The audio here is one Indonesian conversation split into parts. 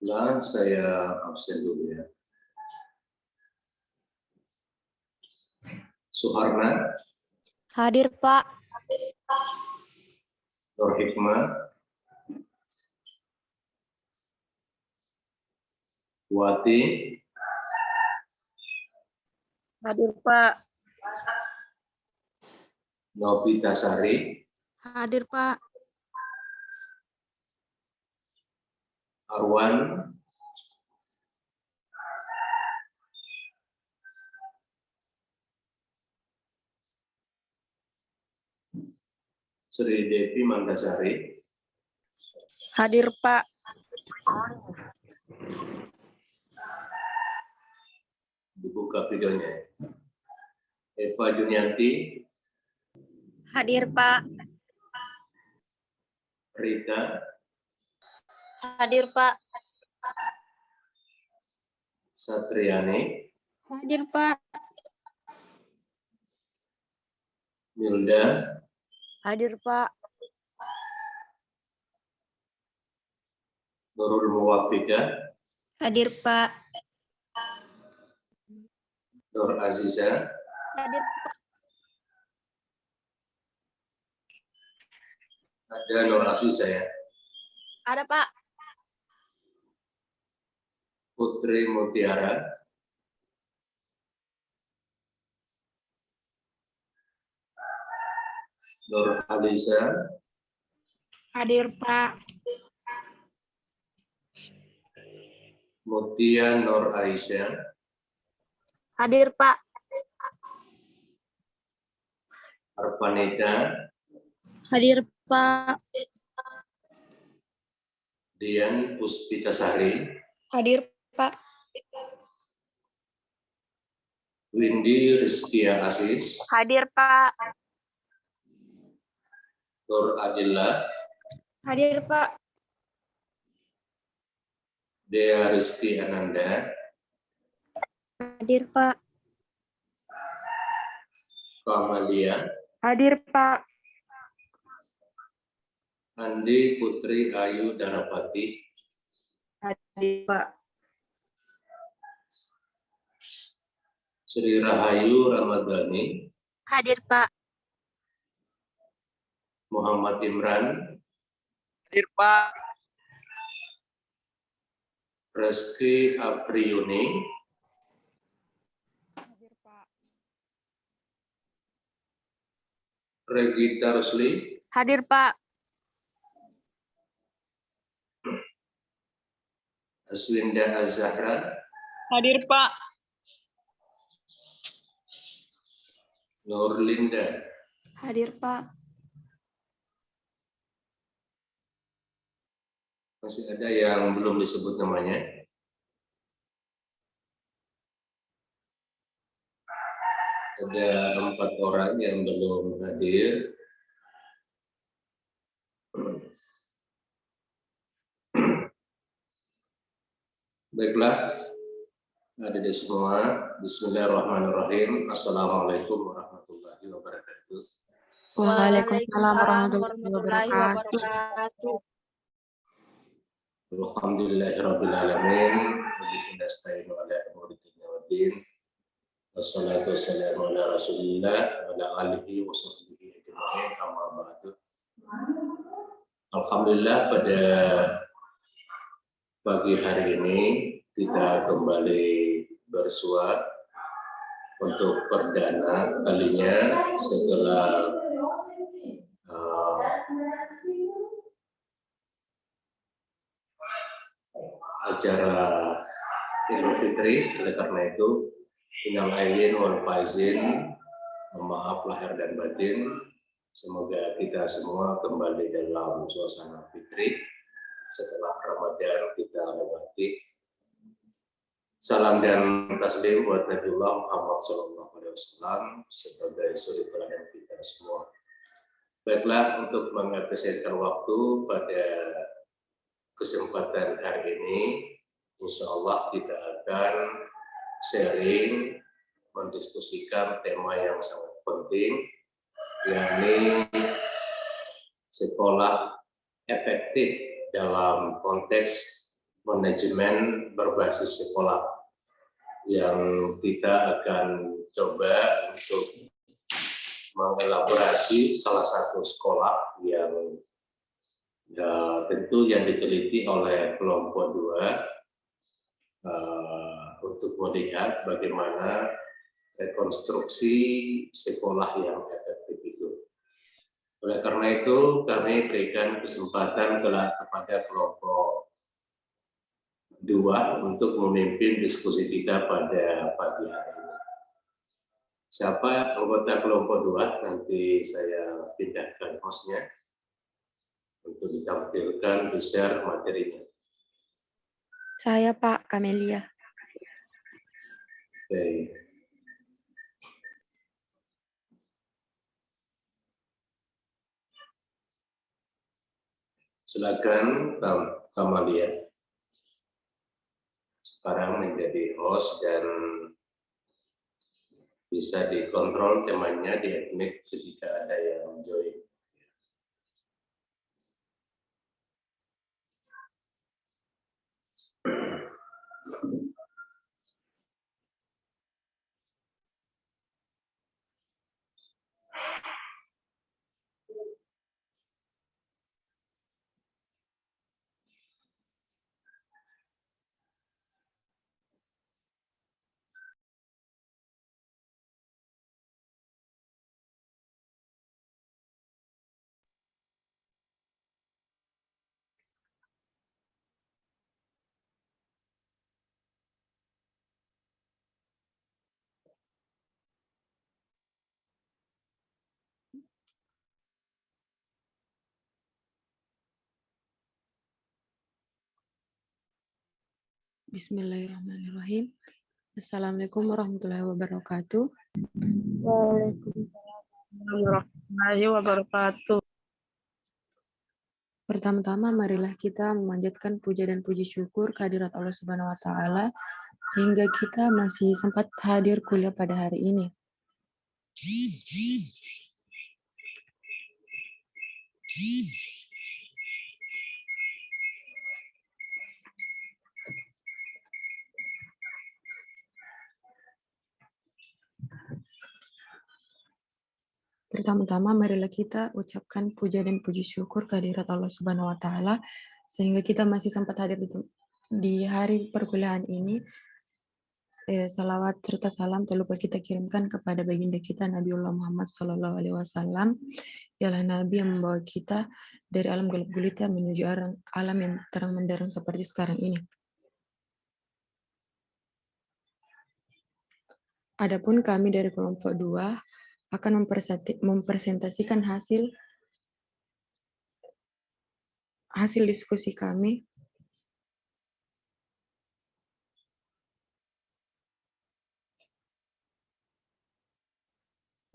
Lan saya absen dulu ya. Suharna. Hadir, Pak. Nur Hikmah. Wati. Hadir, Pak. Novitasari. Hadir, Pak. Arwan. Sri Devi Mandasari. Hadir, Pak. Dibuka videonya. Eva Junianti. Hadir, Pak. Rita. Hadir, Pak. Satriani. Hadir, Pak. Milda. Hadir, Pak. Nurul Muwaffiqah. Hadir, Pak. Nur Aziza. Hadir, Pak. Ada Nur Aziza ya. Ada, Pak. Putri Mutiara. Nur Alisa. Hadir, Pak. Mutia Nur Aisyah. Hadir, Pak. Arpanita. Hadir, Pak. Dian Puspitasari. Hadir, Pak. Windy Rizkia Aziz. Hadir, Pak. Nur Adillah. Hadir, Pak. Dea Rizky Ananda. Hadir, Pak. Kamalia. Hadir, Pak. Andi Putri Ayu Darapati. Hadir, Pak. Sri Rahayu Ramadhani. Hadir, Pak. Muhammad Imran. Hadir, Pak. Reski Apriyuni. Hadir, Pak. Regita Rusli. Hadir, Pak. Aswinda Azahra. Hadir, Pak. Nurlinda. Hadir, Pak. Masih ada yang belum disebut namanya. Ada 4 orang yang belum hadir. Baiklah, adik-adik semua, bismillahirrahmanirrahim. Assalamualaikum warahmatullahi wabarakatuh. Waalaikumsalam warahmatullahi wabarakatuh. Alhamdulillahirrahmanirrahim. Wabillahi nasta'inu ala umuri dunya waddin. Wassalatu wassalamu ala Rasulillah wa ala alihi wa sahbihi ajma'in. Amma ba'du. Alhamdulillah, pada pagi hari ini kita kembali bersua untuk perdana kalinya setelah acara Idul Fitri. Oleh karena itu, innal aidin wal faizin, maaf lahir dan batin. Semoga kita semua kembali dalam suasana fitri setelah Ramadan kita lewati. Salam dan taslim buat Nabiullah Muhammad SAW sebagai suri teladan kita semua. Baiklah, untuk menghabiskan waktu pada kesempatan hari ini, insya Allah kita akan sharing, mendiskusikan tema yang sangat penting, yakni sekolah efektif dalam konteks manajemen berbasis sekolah yang kita akan coba untuk mengelaborasi salah satu sekolah yang tentu yang diteliti oleh kelompok 2 untuk melihat bagaimana rekonstruksi sekolah yang efektif itu. Oleh karena itu, kami berikan kesempatan kepada kelompok 2 untuk memimpin diskusi kita pada pagi hari ini. Siapa anggota kelompok 2? Nanti saya pindahkan hostnya untuk ditampilkan, di-share materinya. Saya Pak, Kamelia. Oke. Silakan Kamalia. Sekarang menjadi host dan bisa dikontrol temannya, di-admit ketika ada yang join. Bismillahirrahmanirrahim. Assalamualaikum warahmatullahi wabarakatuh. Warahmatullahi wabarakatuh. Pertama-tama marilah kita memanjatkan puja dan puji syukur kehadirat Allah Subhanahu wa taala sehingga kita masih sempat hadir kuliah pada hari ini. Pertama-tama marilah kita ucapkan puja dan puji syukur kehadirat Allah Subhanahu wa taala sehingga kita masih sempat hadir di hari perkuliahan ini. Salawat serta salam tak lupa kita kirimkan kepada baginda kita Nabiullah Muhammad SAW. Ialah Nabi yang membawa kita dari alam gelap gulita menuju alam yang terang menderang seperti sekarang ini. Adapun kami dari kelompok 2 akan mempresentasikan hasil diskusi kami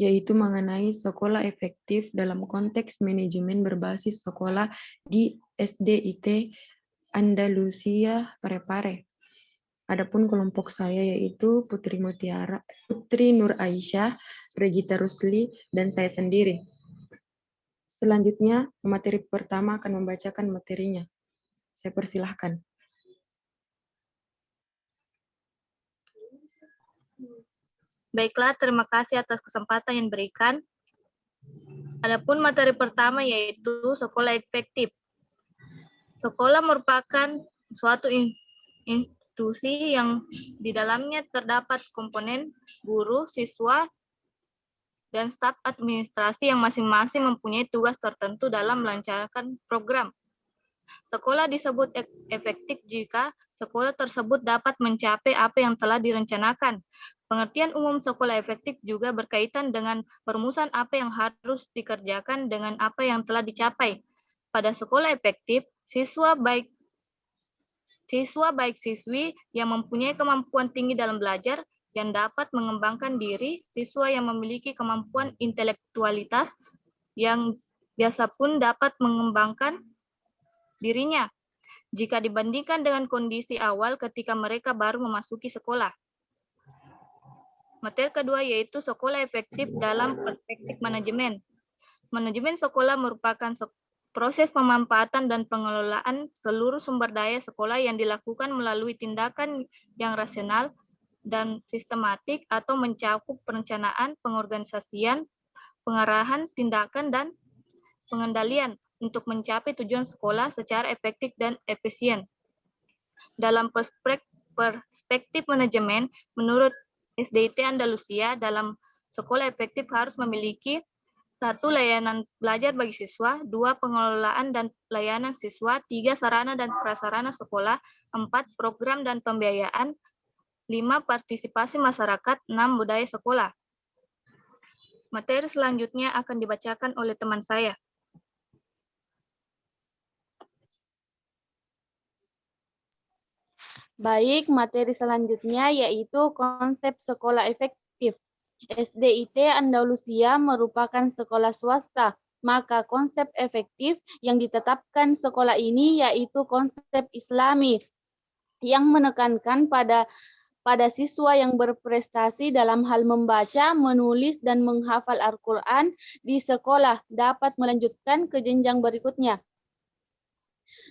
yaitu mengenai sekolah efektif dalam konteks manajemen berbasis sekolah di SDIT Andalusia Parepare. Adapun kelompok saya yaitu Putri Nur Aisyah, Regita Rusli, dan saya sendiri. Selanjutnya, materi pertama akan membacakan materinya. Saya persilahkan. Baiklah, terima kasih atas kesempatan yang diberikan. Adapun materi pertama yaitu sekolah efektif. Sekolah merupakan suatu institusi yang di dalamnya terdapat komponen guru, siswa, dan staf administrasi yang masing-masing mempunyai tugas tertentu dalam melancarkan program. Sekolah disebut efektif jika sekolah tersebut dapat mencapai apa yang telah direncanakan. Pengertian umum sekolah efektif juga berkaitan dengan perumusan apa yang harus dikerjakan dengan apa yang telah dicapai. Pada sekolah efektif, siswa baik siswi yang mempunyai kemampuan tinggi dalam belajar, yang dapat mengembangkan diri, siswa yang memiliki kemampuan intelektualitas, yang biasa pun dapat mengembangkan dirinya, jika dibandingkan dengan kondisi awal ketika mereka baru memasuki sekolah. Materi kedua yaitu sekolah efektif dalam perspektif manajemen. Manajemen sekolah merupakan proses pemanfaatan dan pengelolaan seluruh sumber daya sekolah yang dilakukan melalui tindakan yang rasional dan sistematik atau mencakup perencanaan, pengorganisasian, pengarahan, tindakan, dan pengendalian untuk mencapai tujuan sekolah secara efektif dan efisien. Dalam perspektif manajemen, menurut SDIT Andalusia, dalam sekolah efektif harus memiliki 1. Layanan belajar bagi siswa, 2. Pengelolaan dan layanan siswa, 3. Sarana dan prasarana sekolah, 4. Program dan pembiayaan, 5. Partisipasi masyarakat, 6. Budaya sekolah. Materi selanjutnya akan dibacakan oleh teman saya. Baik, materi selanjutnya yaitu konsep sekolah efektif. SDIT Andalusia merupakan sekolah swasta, maka konsep efektif yang ditetapkan sekolah ini yaitu konsep Islami yang menekankan pada siswa yang berprestasi dalam hal membaca, menulis, dan menghafal Al-Quran di sekolah dapat melanjutkan ke jenjang berikutnya.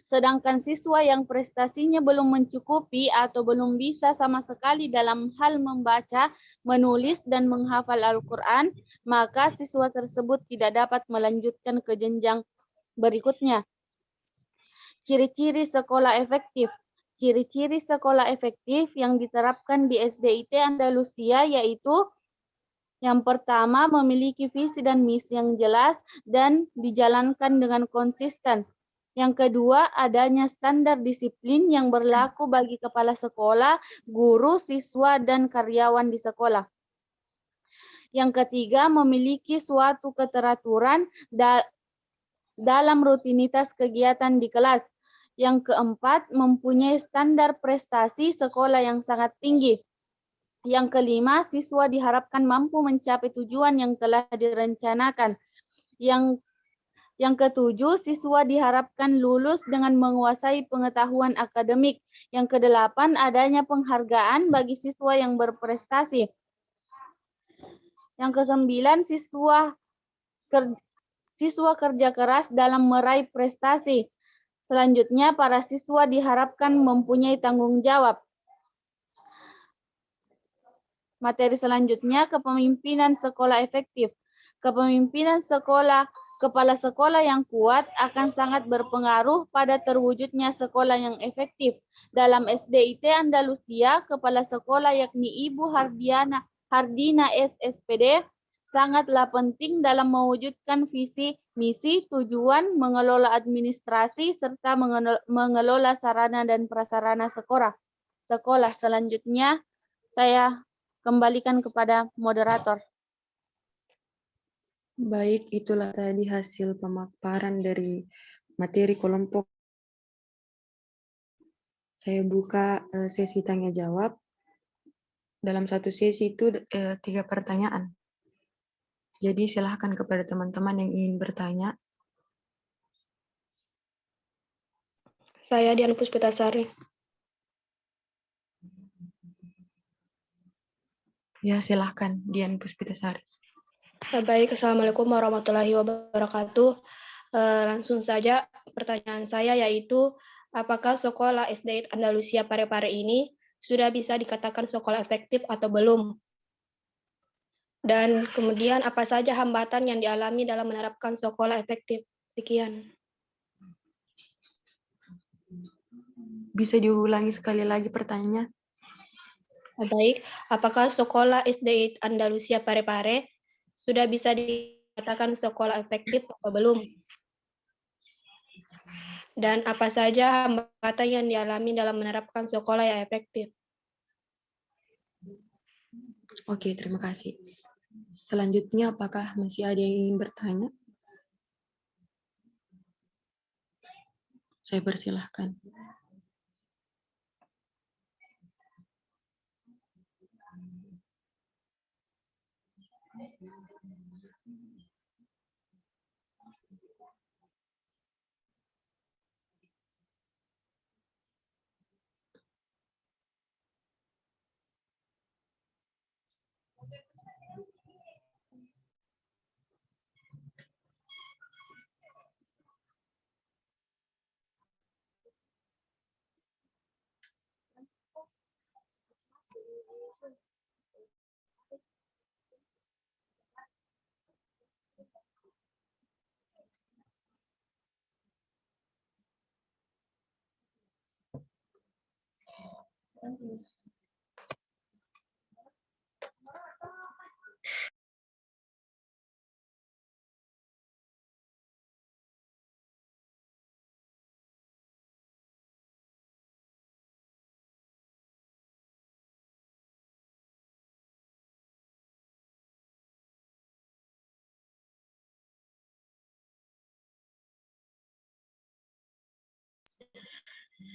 Sedangkan siswa yang prestasinya belum mencukupi atau belum bisa sama sekali dalam hal membaca, menulis, dan menghafal Al-Quran, maka siswa tersebut tidak dapat melanjutkan ke jenjang berikutnya. Ciri-ciri sekolah efektif. Ciri-ciri sekolah efektif yang diterapkan di SDIT Andalusia yaitu yang pertama, memiliki visi dan misi yang jelas dan dijalankan dengan konsisten. Yang kedua, adanya standar disiplin yang berlaku bagi kepala sekolah, guru, siswa, dan karyawan di sekolah. Yang ketiga, memiliki suatu keteraturan dalam rutinitas kegiatan di kelas. Yang keempat, mempunyai standar prestasi sekolah yang sangat tinggi. Yang kelima, siswa diharapkan mampu mencapai tujuan yang telah direncanakan. Yang ketujuh, siswa diharapkan lulus dengan menguasai pengetahuan akademik. Yang kedelapan, adanya penghargaan bagi siswa yang berprestasi. Yang kesembilan, siswa kerja keras dalam meraih prestasi. Selanjutnya, para siswa diharapkan mempunyai tanggung jawab. Materi selanjutnya, kepemimpinan sekolah efektif. Kepemimpinan kepala sekolah yang kuat akan sangat berpengaruh pada terwujudnya sekolah yang efektif. Dalam SDIT Andalusia, kepala sekolah yakni Ibu Hardina SSPD sangatlah penting dalam mewujudkan visi, misi, tujuan, mengelola administrasi, serta mengelola sarana dan prasarana sekolah. Selanjutnya, saya kembalikan kepada moderator. Baik, itulah tadi hasil pemaparan dari materi kelompok. Saya buka sesi tanya jawab. Dalam satu sesi itu 3 pertanyaan. Jadi silahkan kepada teman-teman yang ingin bertanya. Saya Dian Puspitasari. Ya, silahkan Dian Puspitasari. Baik, Assalamualaikum warahmatullahi wabarakatuh. Langsung saja pertanyaan saya yaitu, apakah sekolah SDIT Andalusia Parepare ini sudah bisa dikatakan sekolah efektif atau belum? Dan kemudian apa saja hambatan yang dialami dalam menerapkan sekolah efektif? Sekian. Bisa diulangi sekali lagi pertanyaannya? Baik, apakah sekolah SDIT Andalusia Parepare sudah bisa dikatakan sekolah efektif atau belum? Dan apa saja hambatan yang dialami dalam menerapkan sekolah yang efektif? Oke, terima kasih. Selanjutnya, apakah masih ada yang ingin bertanya? Saya persilahkan.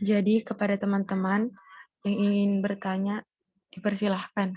Jadi kepada teman-teman yang ingin bertanya, dipersilahkan.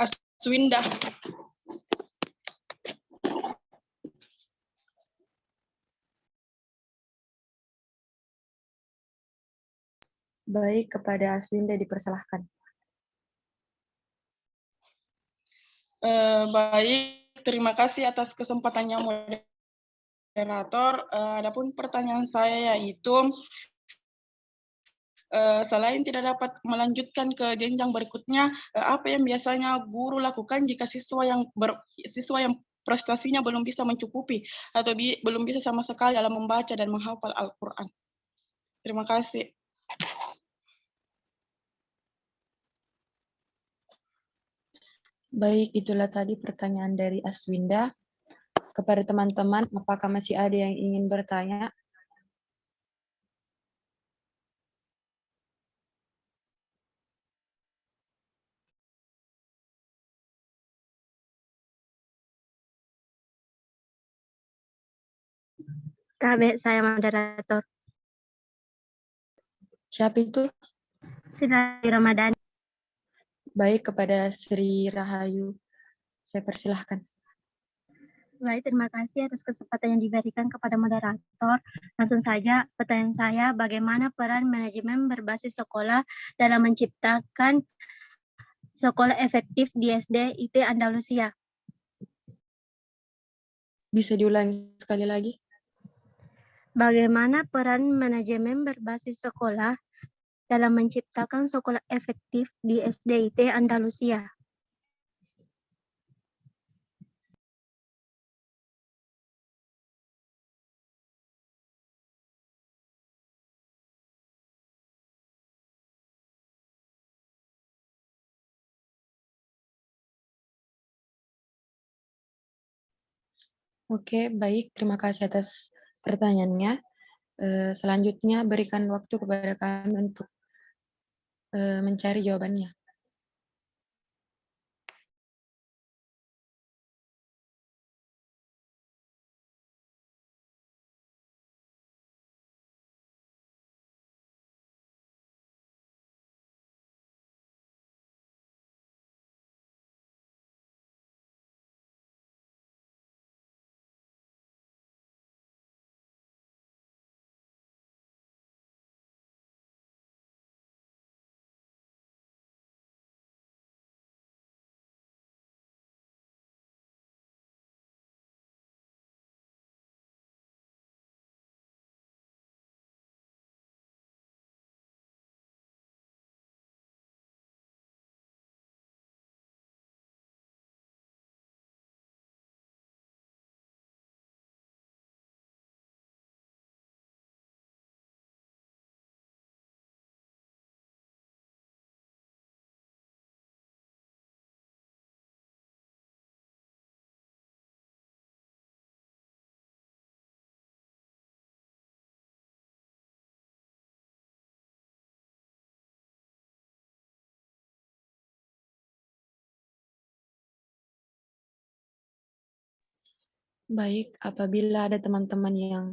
Aswinda. Baik, kepada Aswinda dipersilahkan. Baik, terima kasih atas kesempatannya moderator. Adapun pertanyaan saya yaitu, selain tidak dapat melanjutkan ke jenjang berikutnya, apa yang biasanya guru lakukan jika siswa yang prestasinya belum bisa mencukupi atau belum bisa sama sekali dalam membaca dan menghafal Al-Quran? Terima kasih. Baik, itulah tadi pertanyaan dari Aswinda. Kepada teman-teman, apakah masih ada yang ingin bertanya? Tabe, saya moderator. Siapa itu? Sri Ramadhani. Baik, kepada Sri Rahayu, saya persilahkan. Baik, terima kasih atas kesempatan yang diberikan kepada moderator. Langsung saja, pertanyaan saya, bagaimana peran manajemen berbasis sekolah dalam menciptakan sekolah efektif di SD IT Andalusia? Bisa diulangi sekali lagi? Bagaimana peran manajemen berbasis sekolah dalam menciptakan sekolah efektif di SD IT Andalusia? Oke, baik. Terima kasih atas pertanyaannya. Selanjutnya, berikan waktu kepada kami untuk mencari jawabannya. Baik, apabila ada teman-teman yang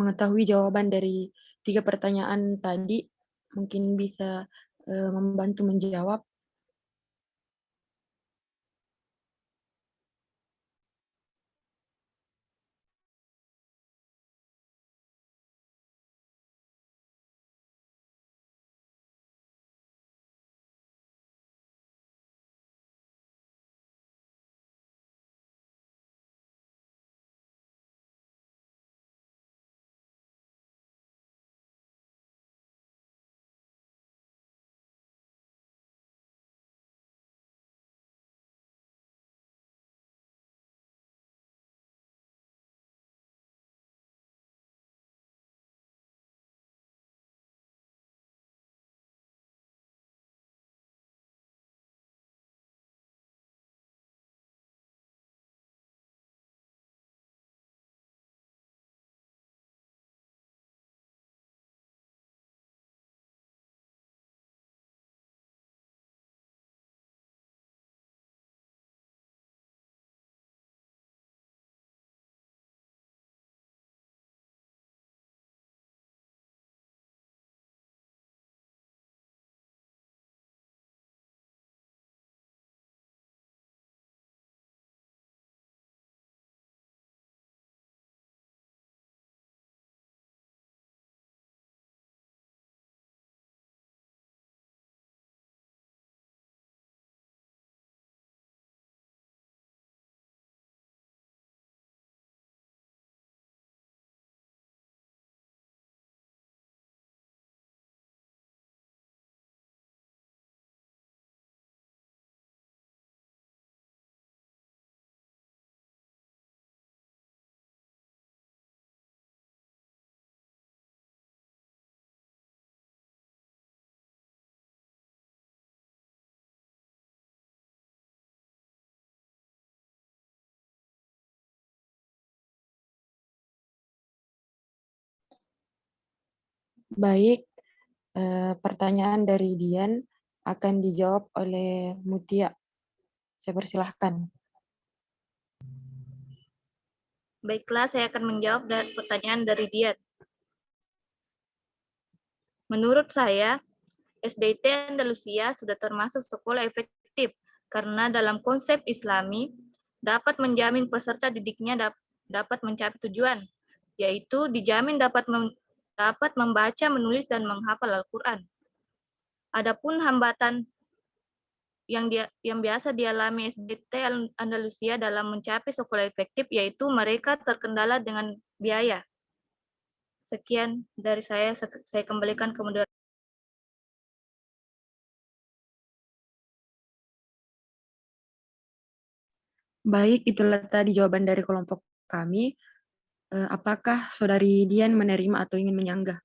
mengetahui jawaban dari 3 pertanyaan tadi, mungkin bisa membantu menjawab. Baik, pertanyaan dari Dian akan dijawab oleh Mutia. Saya persilahkan. Baiklah, saya akan menjawab pertanyaan dari Dian. Menurut saya, SDIT Andalusia sudah termasuk sekolah efektif karena dalam konsep Islami dapat menjamin peserta didiknya dapat mencapai tujuan, yaitu dijamin dapat membaca, menulis, dan menghafal Al-Quran. Adapun hambatan yang biasa dialami SDIT Andalusia dalam mencapai sekolah efektif yaitu mereka terkendala dengan biaya. Sekian dari saya kembalikan ke moderator. Baik, itulah tadi jawaban dari kelompok kami. Apakah Saudari Dian menerima atau ingin menyanggah?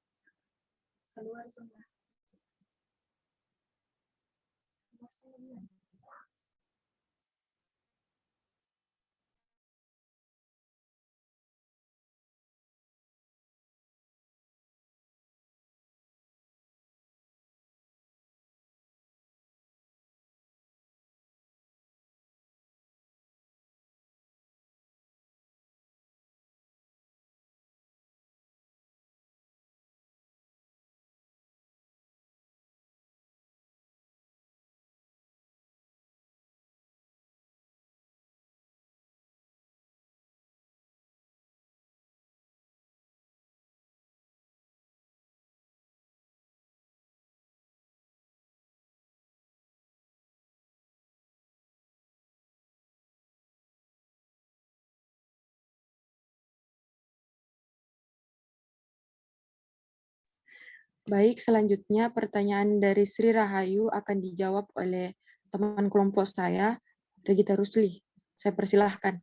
Baik, selanjutnya pertanyaan dari Sri Rahayu akan dijawab oleh teman kelompok saya, Regita Rusli. Saya persilahkan.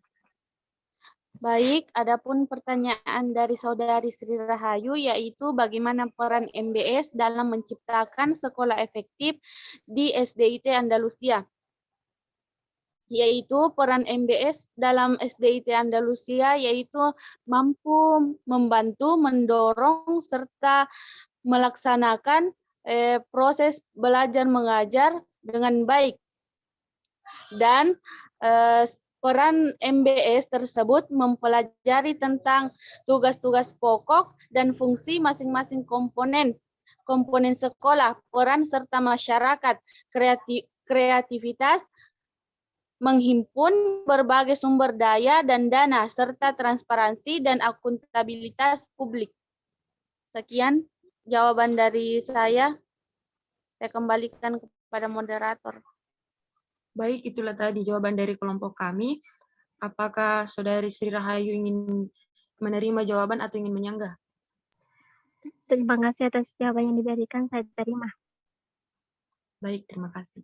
Baik, adapun pertanyaan dari Saudari Sri Rahayu yaitu bagaimana peran MBS dalam menciptakan sekolah efektif di SDIT Andalusia. Yaitu peran MBS dalam SDIT Andalusia yaitu mampu membantu, mendorong, serta melaksanakan proses belajar mengajar dengan baik dan Peran MBS tersebut mempelajari tentang tugas-tugas pokok dan fungsi masing-masing komponen sekolah, peran serta masyarakat, kreativitas, menghimpun berbagai sumber daya dan dana, serta transparansi dan akuntabilitas publik. Sekian jawaban dari saya. Saya kembalikan kepada moderator. Baik, itulah tadi jawaban dari kelompok kami. Apakah Saudari Sri Rahayu ingin menerima jawaban atau ingin menyanggah? Terima kasih atas jawaban yang diberikan, saya terima. Baik, terima kasih.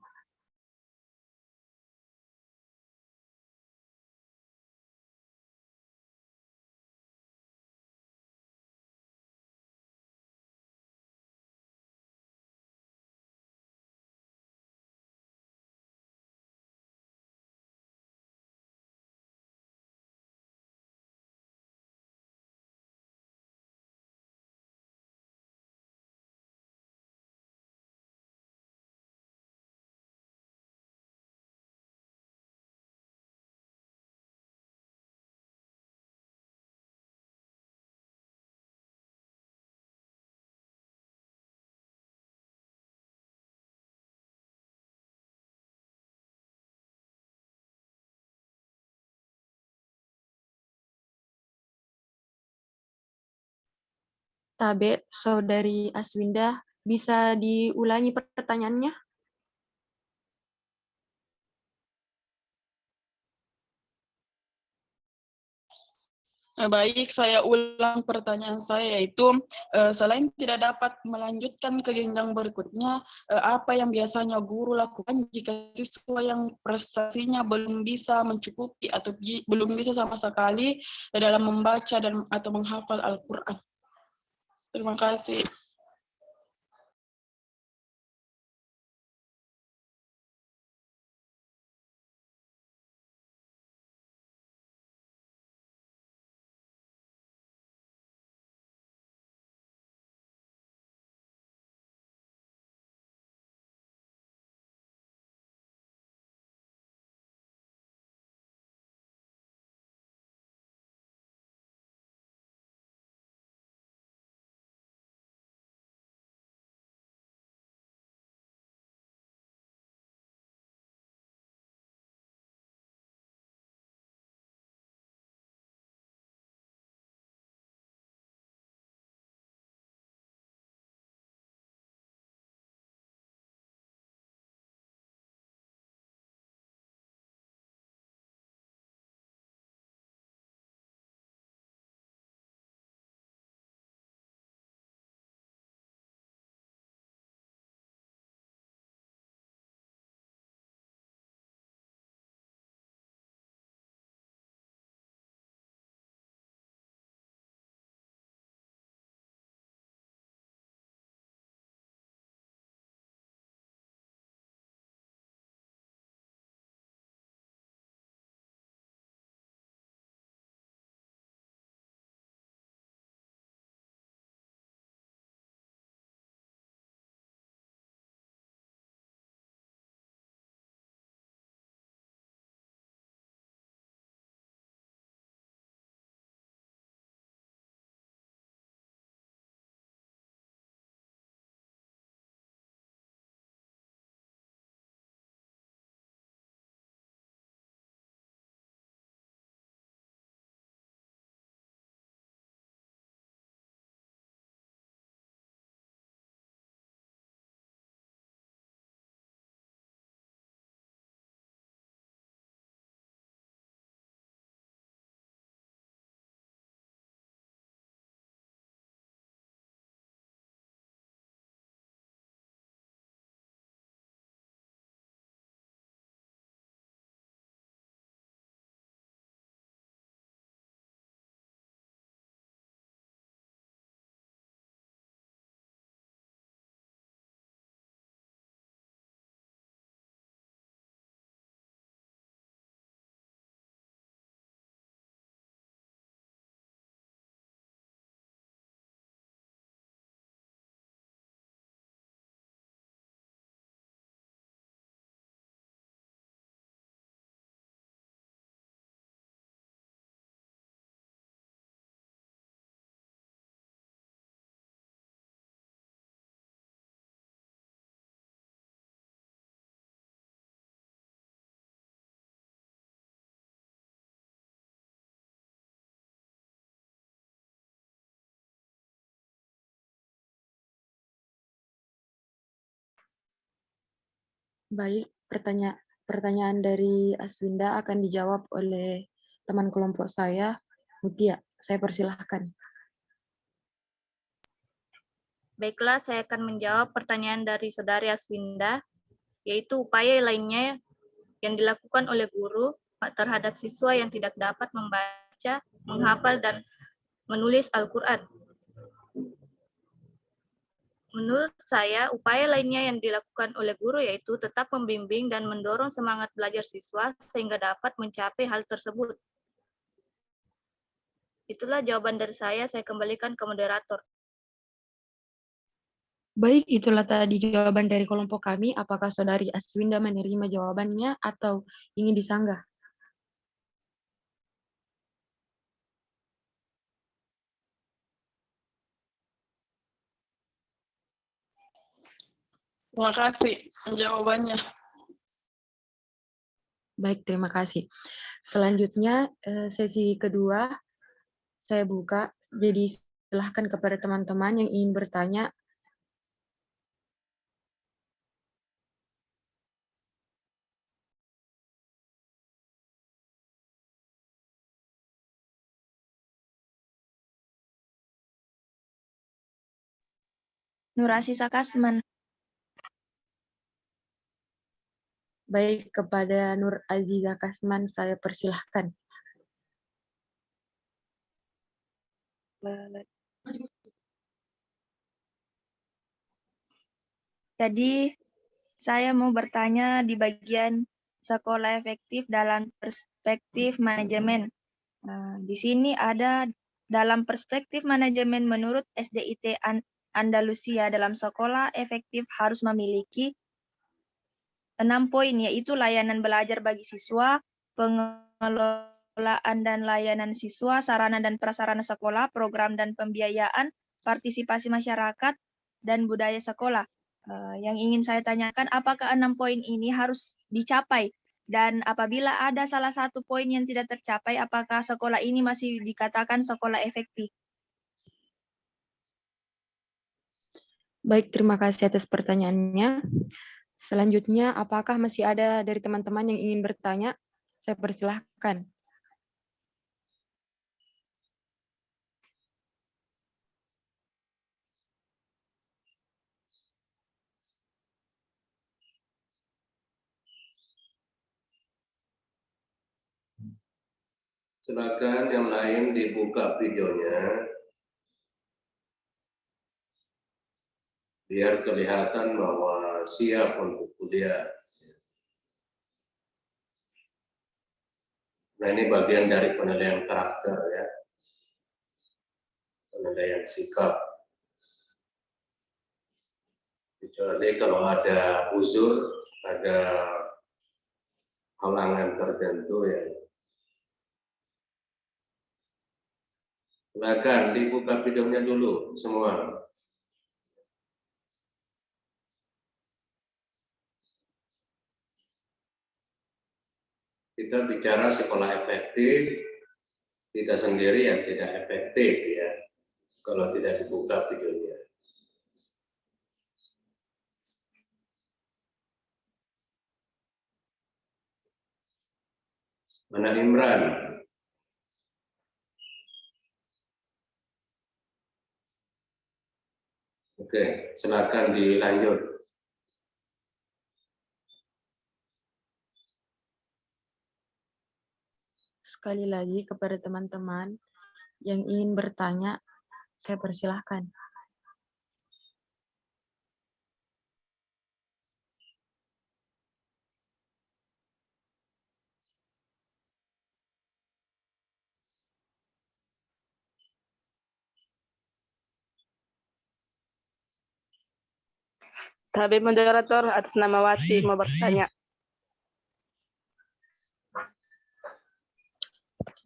Tabe, Saudari Aswinda, bisa diulangi pertanyaannya? Baik, saya ulang pertanyaan saya yaitu selain tidak dapat melanjutkan ke jenjang berikutnya, apa yang biasanya guru lakukan jika siswa yang prestasinya belum bisa mencukupi atau belum bisa sama sekali dalam membaca dan atau menghafal Al-Quran? Terima kasih. Baik, pertanyaan dari Aswinda akan dijawab oleh teman kelompok saya, Mutia. Saya persilahkan. Baiklah, saya akan menjawab pertanyaan dari Saudari Aswinda, yaitu upaya lainnya yang dilakukan oleh guru terhadap siswa yang tidak dapat membaca, menghafal, dan menulis Al-Quran. Menurut saya, upaya lainnya yang dilakukan oleh guru yaitu tetap membimbing dan mendorong semangat belajar siswa sehingga dapat mencapai hal tersebut. Itulah jawaban dari saya kembalikan ke moderator. Baik, itulah tadi jawaban dari kelompok kami. Apakah Saudari Aswinda menerima jawabannya atau ingin disanggah? Terima kasih jawabannya. Baik, terima kasih. Selanjutnya, sesi kedua saya buka. Jadi silahkan kepada teman-teman yang ingin bertanya. Nurasisa Kasman. Baik, kepada Nur Aziza Kasman saya persilahkan. Jadi saya mau bertanya di bagian sekolah efektif dalam perspektif manajemen. Di sini ada dalam perspektif manajemen menurut SDIT Andalusia dalam sekolah efektif harus memiliki 6 poin, yaitu layanan belajar bagi siswa, pengelolaan dan layanan siswa, sarana dan prasarana sekolah, program dan pembiayaan, partisipasi masyarakat, dan budaya sekolah. Yang ingin saya tanyakan, apakah 6 poin ini harus dicapai? Dan apabila ada salah satu poin yang tidak tercapai, apakah sekolah ini masih dikatakan sekolah efektif? Baik, terima kasih atas pertanyaannya. Selanjutnya, apakah masih ada dari teman-teman yang ingin bertanya? Saya persilahkan. Silakan yang lain dibuka videonya biar kelihatan bahwa siap untuk kuliah. Nah, ini bagian dari penilaian karakter ya. Penilaian sikap. Kecuali kalau ada uzur, ada halangan tertentu ya. Silakan dibuka videonya dulu semua. Kita bicara sekolah efektif, tidak sendiri yang tidak efektif ya, kalau tidak dibuka videonya. Mana Imran? Oke, silakan dilanjut. Sekali lagi kepada teman-teman yang ingin bertanya, saya persilahkan. Tapi moderator atas nama Wati mau bertanya.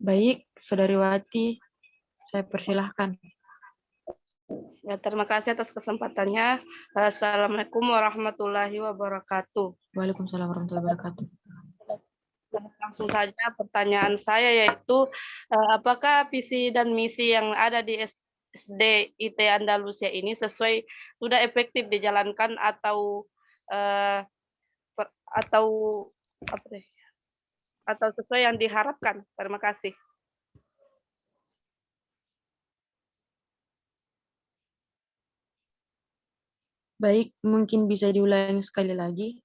Baik, Saudari Wati, saya persilahkan. Ya, terima kasih atas kesempatannya. Assalamualaikum warahmatullahi wabarakatuh. Waalaikumsalam warahmatullahi wabarakatuh. Langsung saja pertanyaan saya yaitu apakah visi dan misi yang ada di SDIT Andalusia ini sudah efektif dijalankan atau atau apa deh, atau sesuai yang diharapkan. Terima kasih. Baik, mungkin bisa diulangi sekali lagi.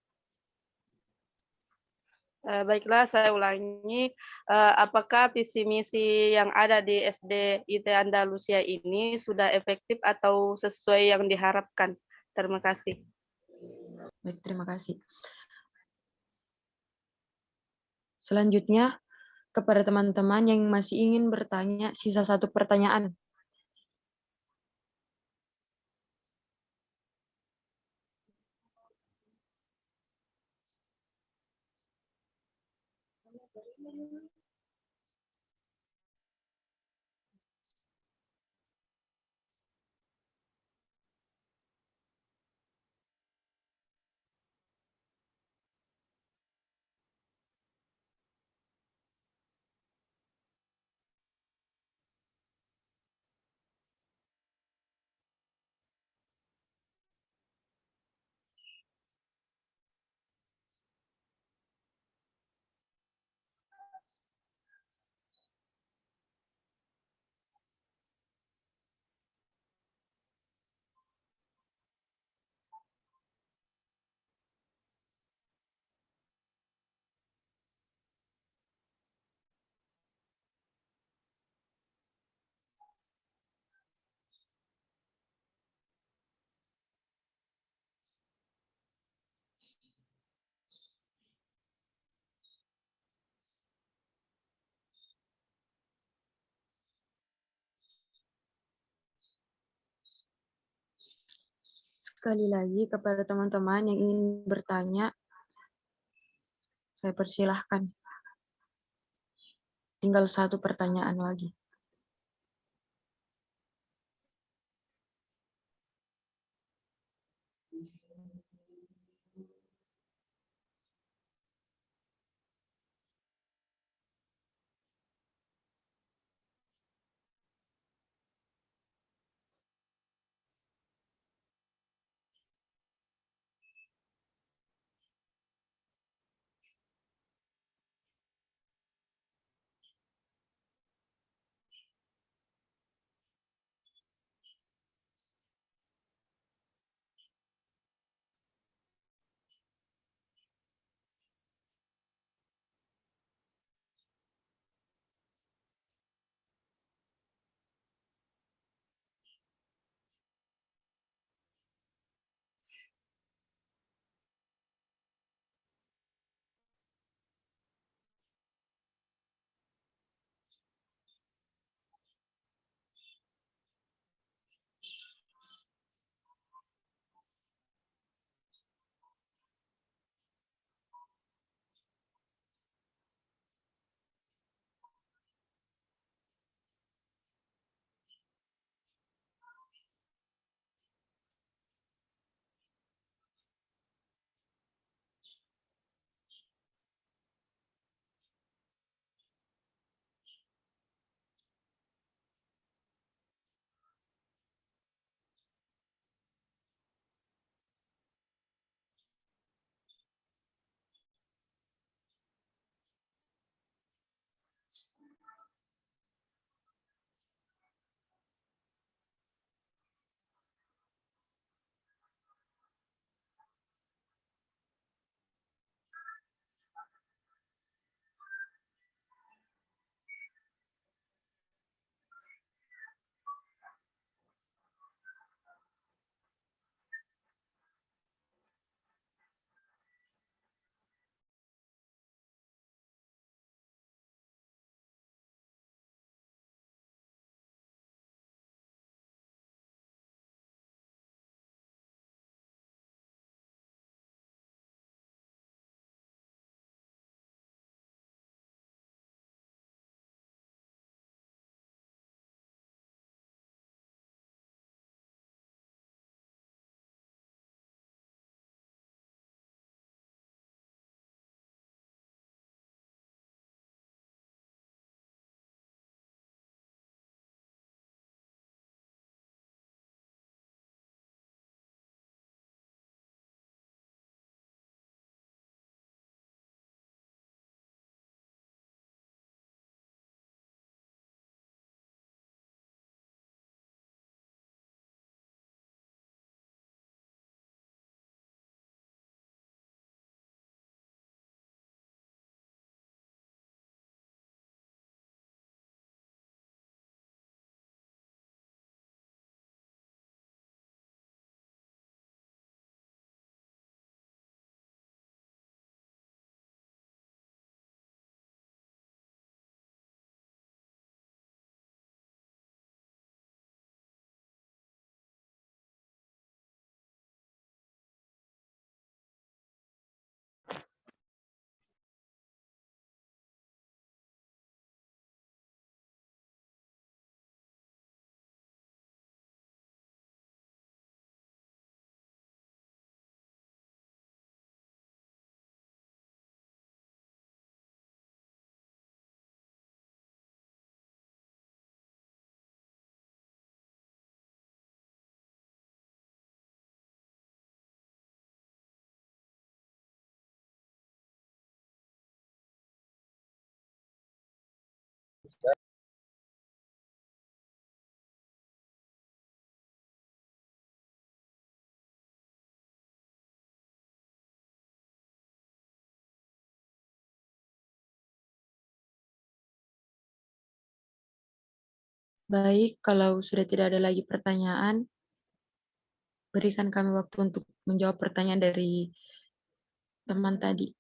Baiklah, saya ulangi. Apakah visi misi yang ada di SD IT Andalusia ini sudah efektif atau sesuai yang diharapkan? Terima kasih. Baik, terima kasih. Selanjutnya, kepada teman-teman yang masih ingin bertanya, sisa satu pertanyaan. Sekali lagi kepada teman-teman yang ingin bertanya, saya persilahkan. Tinggal satu pertanyaan lagi. Baik, kalau sudah tidak ada lagi pertanyaan, berikan kami waktu untuk menjawab pertanyaan dari teman tadi.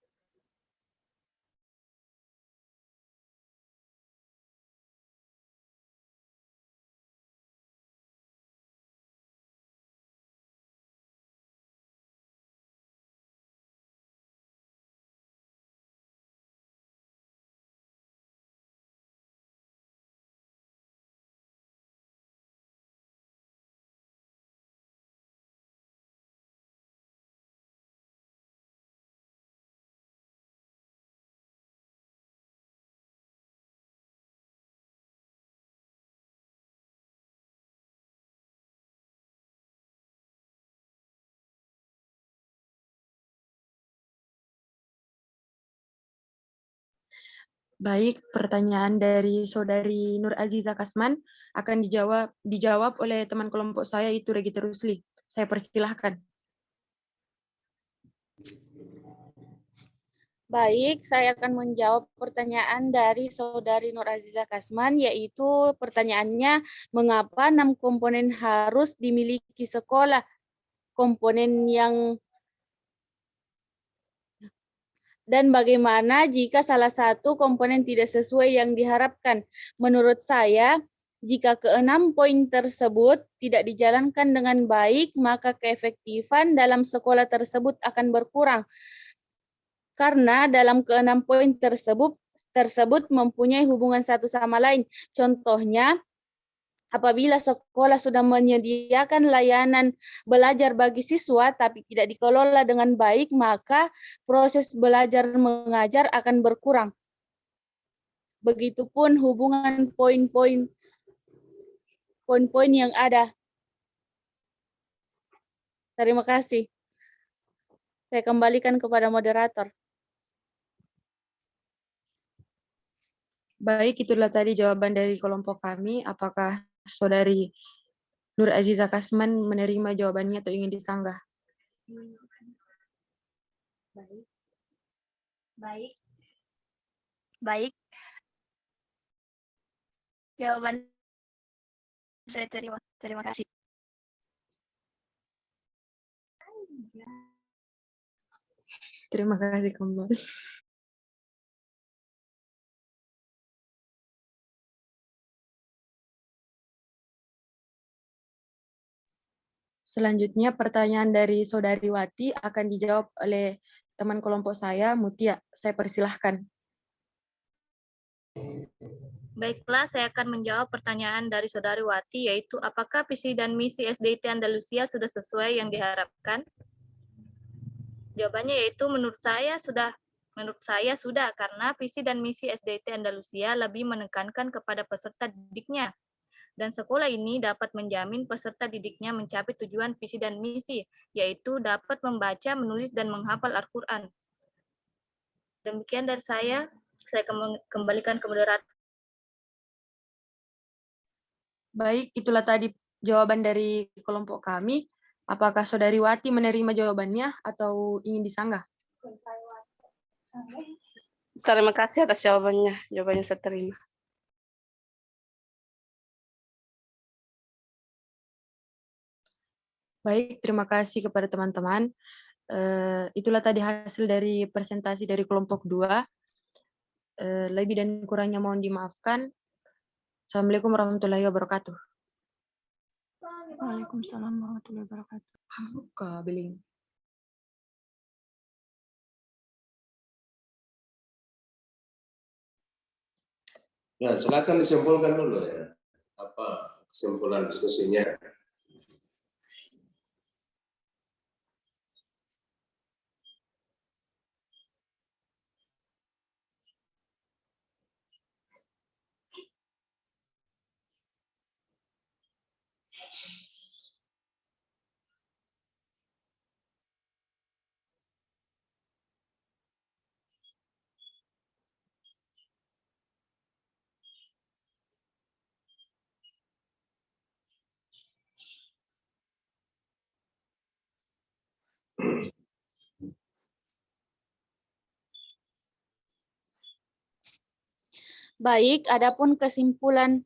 Baik, pertanyaan dari Saudari Nur Aziza Kasman akan dijawab oleh teman kelompok saya, itu Regita Rusli. Saya persilahkan. Baik, saya akan menjawab pertanyaan dari Saudari Nur Aziza Kasman, yaitu pertanyaannya, mengapa 6 komponen harus dimiliki sekolah? Komponen yang dan bagaimana jika salah satu komponen tidak sesuai yang diharapkan? Menurut saya, jika ke-6 poin tersebut tidak dijalankan dengan baik, maka keefektifan dalam sekolah tersebut akan berkurang. Karena dalam ke-6 poin tersebut mempunyai hubungan satu sama lain. Contohnya, apabila sekolah sudah menyediakan layanan belajar bagi siswa tapi tidak dikelola dengan baik, maka proses belajar mengajar akan berkurang. Begitupun hubungan poin-poin yang ada. Terima kasih. Saya kembalikan kepada moderator. Baik, itulah tadi jawaban dari kelompok kami. Apakah Saudari Nur Aziza Kasman menerima jawabannya atau ingin disanggah? Baik. Baik. Baik. Jawaban saya terima. Terima kasih. Terima kasih kembali. Selanjutnya pertanyaan dari Saudari Wati akan dijawab oleh teman kelompok saya, Mutia. Saya persilahkan. Baiklah, saya akan menjawab pertanyaan dari Saudari Wati, yaitu apakah visi dan misi SDIT Andalusia sudah sesuai yang diharapkan? Jawabannya yaitu menurut saya sudah, karena visi dan misi SDIT Andalusia lebih menekankan kepada peserta didiknya. Dan sekolah ini dapat menjamin peserta didiknya mencapai tujuan visi dan misi, yaitu dapat membaca, menulis, dan menghafal Al-Quran. Demikian dari saya kembalikan ke moderator. Baik, itulah tadi jawaban dari kelompok kami. Apakah Saudari Wati menerima jawabannya atau ingin disanggah? Terima kasih atas jawabannya. Jawabannya saya terima. Baik, terima kasih kepada teman-teman. Itulah tadi hasil dari presentasi dari kelompok 2. Lebih dan kurangnya mohon dimaafkan. Assalamualaikum warahmatullahi wabarakatuh. Waalaikumsalam warahmatullahi wabarakatuh. Beling. Nah, silakan disimpulkan dulu ya. Apa kesimpulan diskusinya? Baik, adapun kesimpulan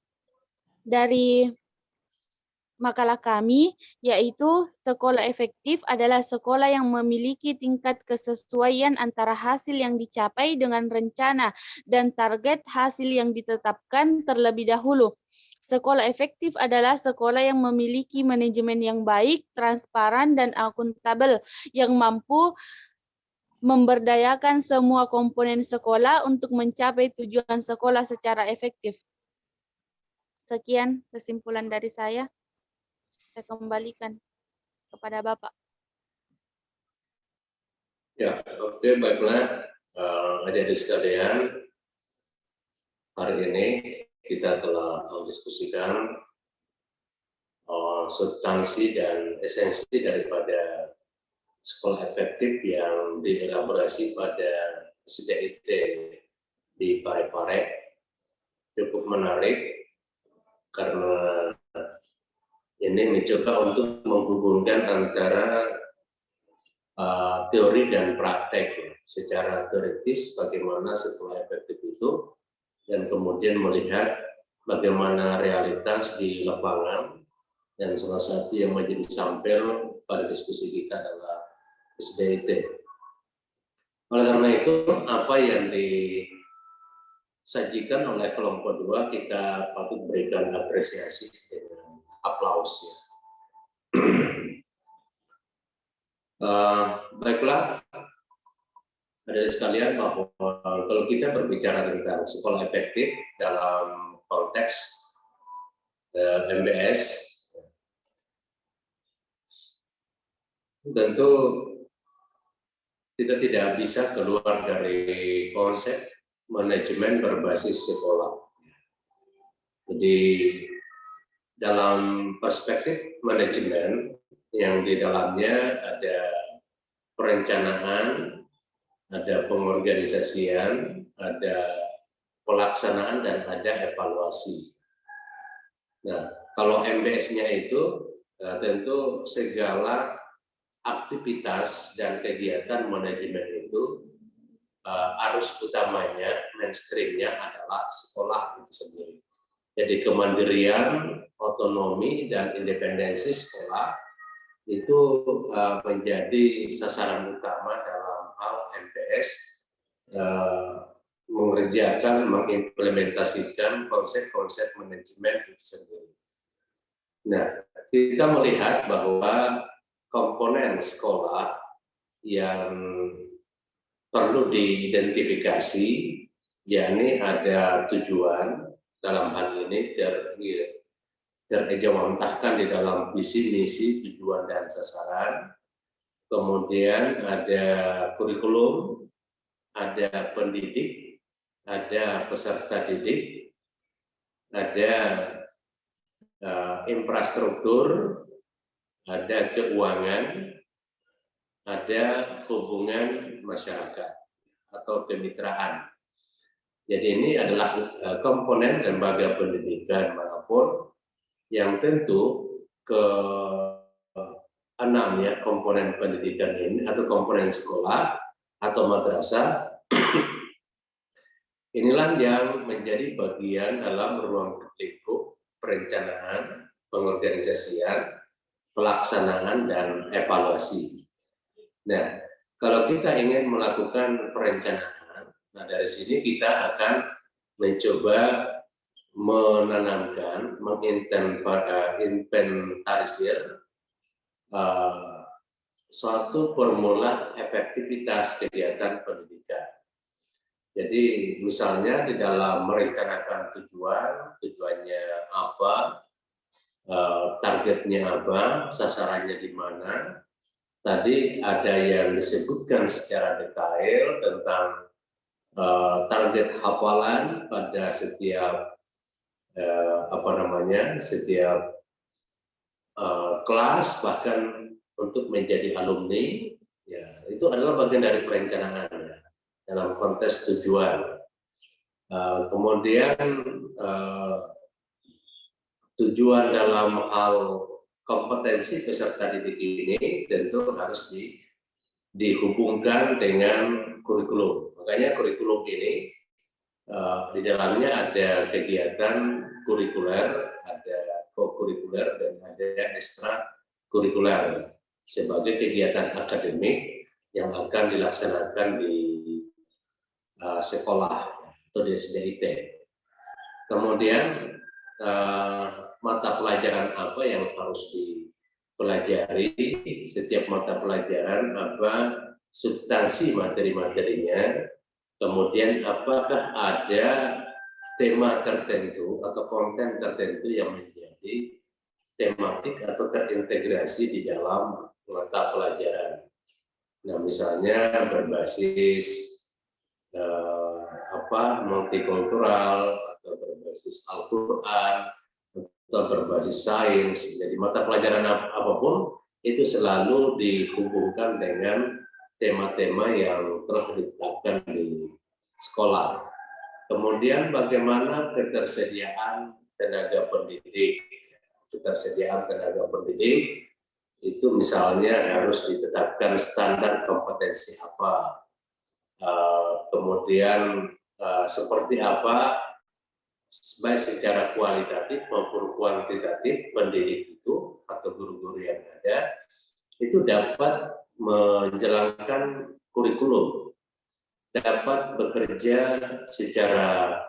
dari makalah kami, yaitu sekolah efektif adalah sekolah yang memiliki tingkat kesesuaian antara hasil yang dicapai dengan rencana dan target hasil yang ditetapkan terlebih dahulu. Sekolah efektif adalah sekolah yang memiliki manajemen yang baik, transparan, dan akuntabel, yang mampu memberdayakan semua komponen sekolah untuk mencapai tujuan sekolah secara efektif. Sekian kesimpulan dari saya. Saya kembalikan kepada Bapak. Ya, oke, baiklah. Adik-adik sekalian, hari ini kita telah mendiskusikan substansi dan esensi daripada sekolah efektif yang dielaborasi pada SDIT di Parepare. Cukup menarik karena ini mencoba untuk menghubungkan antara teori dan praktek. Secara teoritis bagaimana sekolah efektif itu, dan kemudian melihat bagaimana realitas di lapangan, dan salah satu yang menjadi sampel pada diskusi kita adalah SDIT. Oleh karena itu, apa yang disajikan oleh kelompok 2 kita patut berikan apresiasi dengan aplaus. Baiklah, adik sekalian, bahwa kalau kita berbicara tentang sekolah efektif dalam konteks MBS, tentu kita tidak bisa keluar dari konsep manajemen berbasis sekolah. Jadi dalam perspektif manajemen yang di dalamnya ada perencanaan, ada pengorganisasian, ada pelaksanaan, dan ada evaluasi. Nah, kalau MBS-nya itu tentu segala aktivitas dan kegiatan manajemen itu arus utamanya, mainstream-nya adalah sekolah itu sendiri. Jadi kemandirian, otonomi, dan independensi sekolah itu menjadi sasaran utama dalam hal MPS mengerjakan, mengimplementasikan konsep-konsep manajemen itu sendiri. Nah, kita melihat bahwa komponen sekolah yang perlu diidentifikasi, yakni ada tujuan, dalam hal ini terejawantahkan di dalam visi, misi, tujuan, dan sasaran. Kemudian ada kurikulum, ada pendidik, ada peserta didik, ada infrastruktur, ada keuangan, ada hubungan masyarakat atau kemitraan. Jadi ini adalah komponen lembaga pendidikan manapun yang tentu keenamnya komponen pendidikan ini atau komponen sekolah atau madrasah inilah yang menjadi bagian dalam ruang lingkup perencanaan, pengorganisasian, pelaksanaan, dan evaluasi. Nah, kalau kita ingin melakukan perencanaan, nah dari sini kita akan mencoba menanamkan, menginventarisir suatu formula efektivitas kegiatan pendidikan. Jadi misalnya di dalam merencanakan tujuannya apa, targetnya apa, sasarannya di mana. Tadi ada yang disebutkan secara detail tentang target hafalan pada setiap setiap kelas, bahkan untuk menjadi alumni, ya itu adalah bagian dari perencanaan dalam konteks tujuan. Kemudian tujuan dalam hal kompetensi peserta didik ini tentu harus dihubungkan dengan kurikulum. Makanya kurikulum ini di dalamnya ada kegiatan kurikuler, ada co-kurikuler, dan ada ekstra kurikuler sebagai kegiatan akademik yang akan dilaksanakan di sekolah atau di SDIT. Kemudian mata pelajaran apa yang harus dipelajari, setiap mata pelajaran apa substansi materi-materinya, kemudian apakah ada tema tertentu atau konten tertentu yang menjadi tematik atau terintegrasi di dalam mata pelajaran. Nah, misalnya berbasis multikultural atau berbasis Al-Quran atau berbasis sains. Jadi mata pelajaran apapun itu selalu dihubungkan dengan tema-tema yang telah ditetapkan di sekolah. Kemudian bagaimana ketersediaan tenaga pendidik. Ketersediaan tenaga pendidik itu misalnya harus ditetapkan standar kompetensi apa, kemudian seperti apa, baik secara kualitatif maupun kuantitatif pendidik itu atau guru-guru yang ada itu dapat menjalankan kurikulum, dapat bekerja secara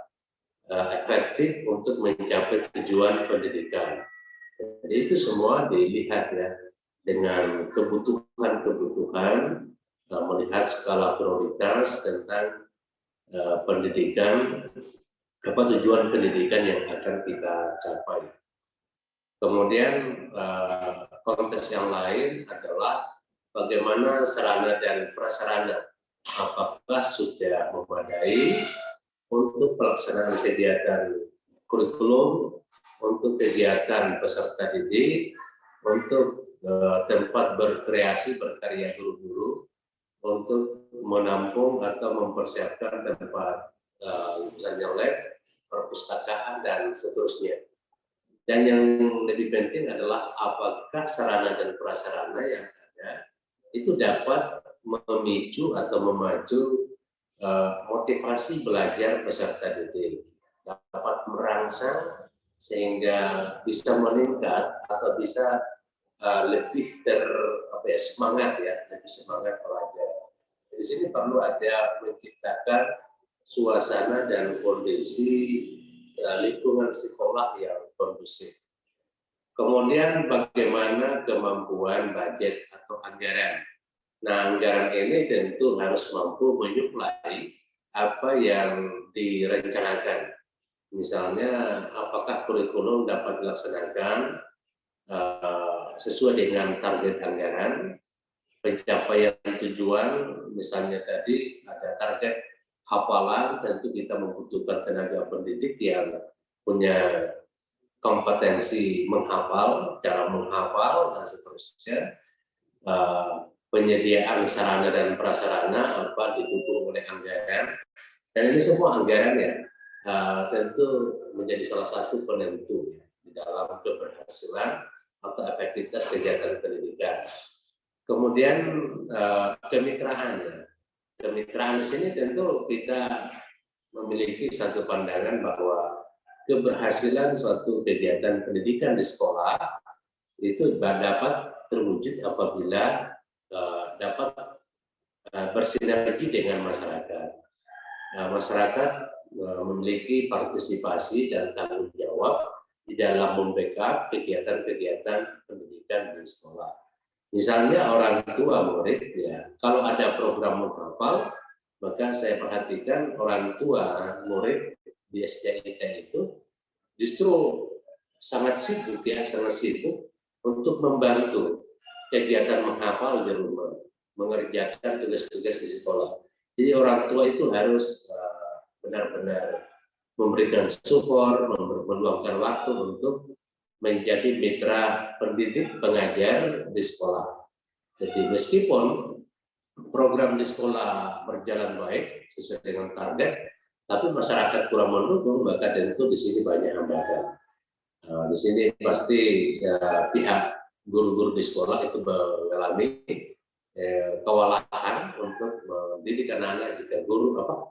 efektif untuk mencapai tujuan pendidikan. Jadi itu semua dilihat ya dengan kebutuhan-kebutuhan, melihat skala prioritas tentang pendidikan, apa tujuan pendidikan yang akan kita capai. Kemudian konteks yang lain adalah bagaimana sarana dan prasarana, apakah sudah memadai untuk pelaksanaan kegiatan kurikulum, untuk kegiatan peserta didik, untuk tempat berkreasi berkarya guru-guru, untuk menampung atau mempersiapkan tempat misalnya lab, perpustakaan, dan seterusnya. Dan yang lebih penting adalah apakah sarana dan prasarana yang ada itu dapat memicu atau memacu motivasi belajar peserta didik, dapat merangsang sehingga bisa meningkat atau bisa lebih semangat ya, lebih semangat belajar. Di sini perlu ada menciptakan suasana dan kondisi lingkungan sekolah yang kondusif. Kemudian bagaimana kemampuan budget atau anggaran. Nah, anggaran ini tentu harus mampu menyuplai apa yang direncanakan. Misalnya, apakah kurikulum dapat dilaksanakan sesuai dengan target anggaran, pencapaian tujuan, misalnya tadi ada target hafalan, tentu kita membutuhkan tenaga pendidik yang punya kompetensi menghafal, cara menghafal, dan seterusnya. Penyediaan sarana dan prasarana apa didukung oleh anggaran, dan ini semua anggaran ya tentu menjadi salah satu penentu ya, di dalam keberhasilan atau efektivitas kegiatan pendidikan. Kemudian kemitraan ya. Kemitraan di sini tentu kita memiliki satu pandangan bahwa keberhasilan suatu kegiatan pendidikan di sekolah itu dapat terwujud apabila dapat bersinergi dengan masyarakat. Masyarakat memiliki partisipasi dan tanggung jawab di dalam membackup kegiatan-kegiatan pendidikan di sekolah. Misalnya orang tua murid ya, kalau ada program menghafal, maka saya perhatikan orang tua murid di SDIT itu justru sangat sibuk ya, sangat sibuk untuk membantu kegiatan menghafal di rumah, mengerjakan tugas-tugas di sekolah. Jadi orang tua itu harus benar-benar memberikan support, meluangkan waktu untuk menjadi mitra pendidik pengajar di sekolah. Jadi meskipun program di sekolah berjalan baik sesuai dengan target, tapi masyarakat kurang mendukung, maka tentu di sini banyak hambatan. Di sini pasti pihak guru-guru di sekolah itu mengalami kewalahan untuk mendidik anak-anak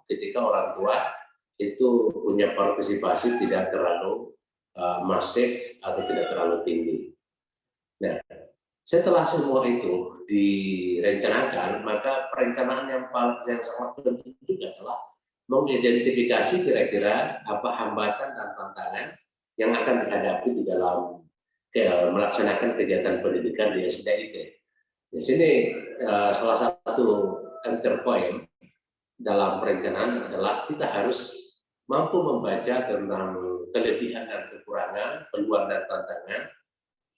ketika orang tua itu punya partisipasi tidak terlalu masif atau tidak terlalu tinggi. Nah, setelah semua itu direncanakan, maka perencanaan yang sangat penting juga adalah mengidentifikasi kira-kira apa hambatan dan tantangan yang akan dihadapi di dalam melaksanakan kegiatan pendidikan di SDIT. Di sini salah satu enter point dalam perencanaan adalah kita harus mampu membaca tentang kelebihan dan kekurangan, peluang dan tantangan.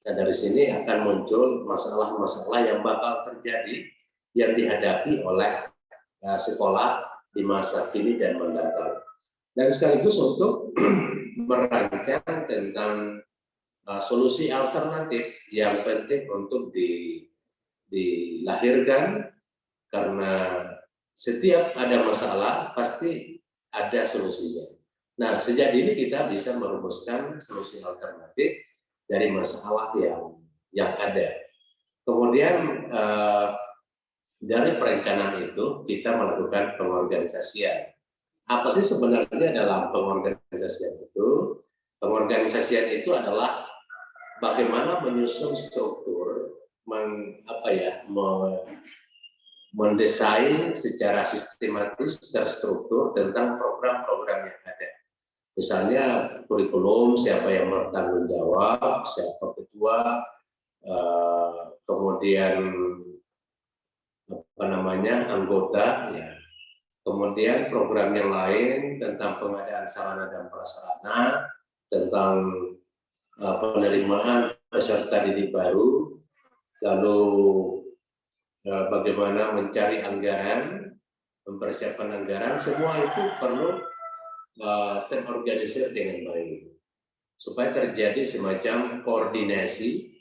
Dan dari sini akan muncul masalah-masalah yang bakal terjadi yang dihadapi oleh sekolah di masa kini dan mendatang. Dan sekaligus untuk merancang tentang solusi alternatif yang penting untuk dilahirkan, karena setiap ada masalah pasti ada solusinya. Nah, sejak ini kita bisa merumuskan solusi alternatif dari masalah yang ada. Kemudian dari perencanaan itu kita melakukan pengorganisasian. Apa sih sebenarnya dalam pengorganisasian itu? Pengorganisasian itu adalah bagaimana menyusun struktur, mendesain secara sistematis, terstruktur tentang program-program yang ada. Misalnya kurikulum, siapa yang bertanggung jawab, siapa ketua, kemudian anggota, ya. Kemudian program yang lain tentang pengadaan sarana dan prasarana, tentang penerimaan peserta didik baru, lalu bagaimana mencari anggaran, mempersiapkan anggaran, semua itu perlu terorganisir dengan baik supaya terjadi semacam koordinasi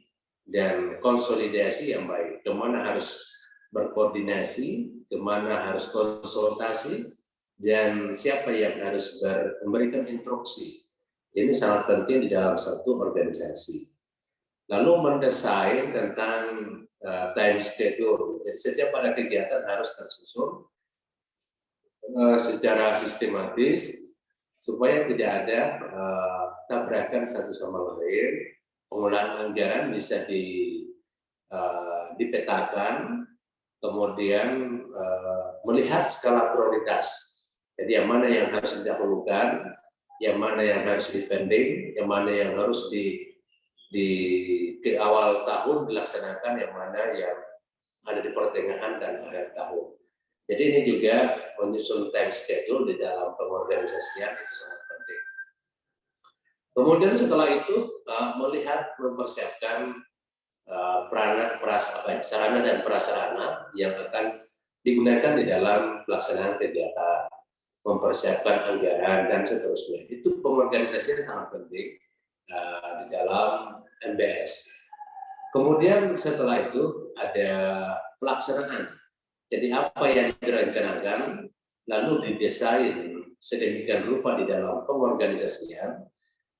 dan konsolidasi yang baik. Kemana harus berkoordinasi, kemana harus konsultasi, dan siapa yang harus memberikan instruksi. Ini sangat penting di dalam satu organisasi. Lalu mendesain tentang time schedule. Jadi setiap ada kegiatan harus tersusun secara sistematis supaya tidak ada tabrakan satu sama lain. Penggunaan anggaran bisa dipetakan, kemudian melihat skala prioritas. Jadi yang mana yang harus didahulukan, yang mana yang harus dipending, yang mana yang harus di awal tahun dilaksanakan, yang mana yang ada di pertengahan dan akhir tahun. Jadi ini juga menyusun time schedule di dalam pengorganisasian itu sangat penting. Kemudian setelah itu mempersiapkan sarana dan prasarana yang akan digunakan di dalam pelaksanaan kegiatan, mempersiapkan anggaran dan seterusnya. Itu pengorganisasian sangat penting di dalam MBS. Kemudian setelah itu ada pelaksanaan. Jadi apa yang direncanakan lalu didesain sedemikian rupa di dalam pengorganisasian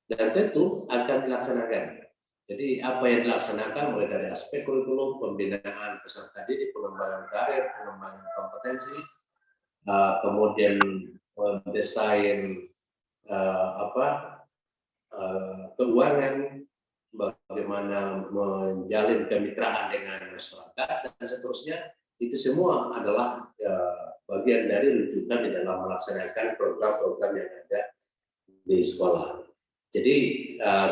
dan tentu akan dilaksanakan. Jadi apa yang dilaksanakan mulai dari aspek kurikulum, pembinaan peserta didik, pengembangan karir, pengembangan kompetensi, kemudian mendesain keuangan, bagaimana menjalin kemitraan dengan masyarakat dan seterusnya. Itu semua adalah bagian dari rujukan di dalam melaksanakan program-program yang ada di sekolah. Jadi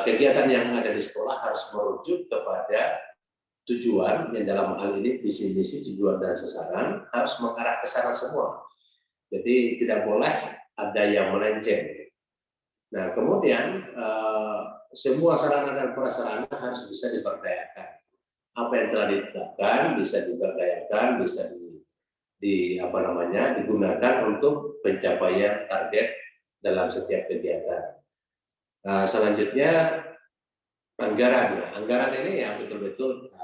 kegiatan yang ada di sekolah harus merujuk kepada tujuan, yang dalam hal ini visi misi, tujuan dan sasaran harus mengarah ke sana semua. Jadi tidak boleh ada yang melenceng. Nah, kemudian semua sarana dan prasarana harus bisa diberdayakan. Apa yang telah ditetapkan bisa diberdayakan, bisa digunakan untuk pencapaian target dalam setiap kegiatan. Selanjutnya anggaran. Anggaran ini yang betul-betul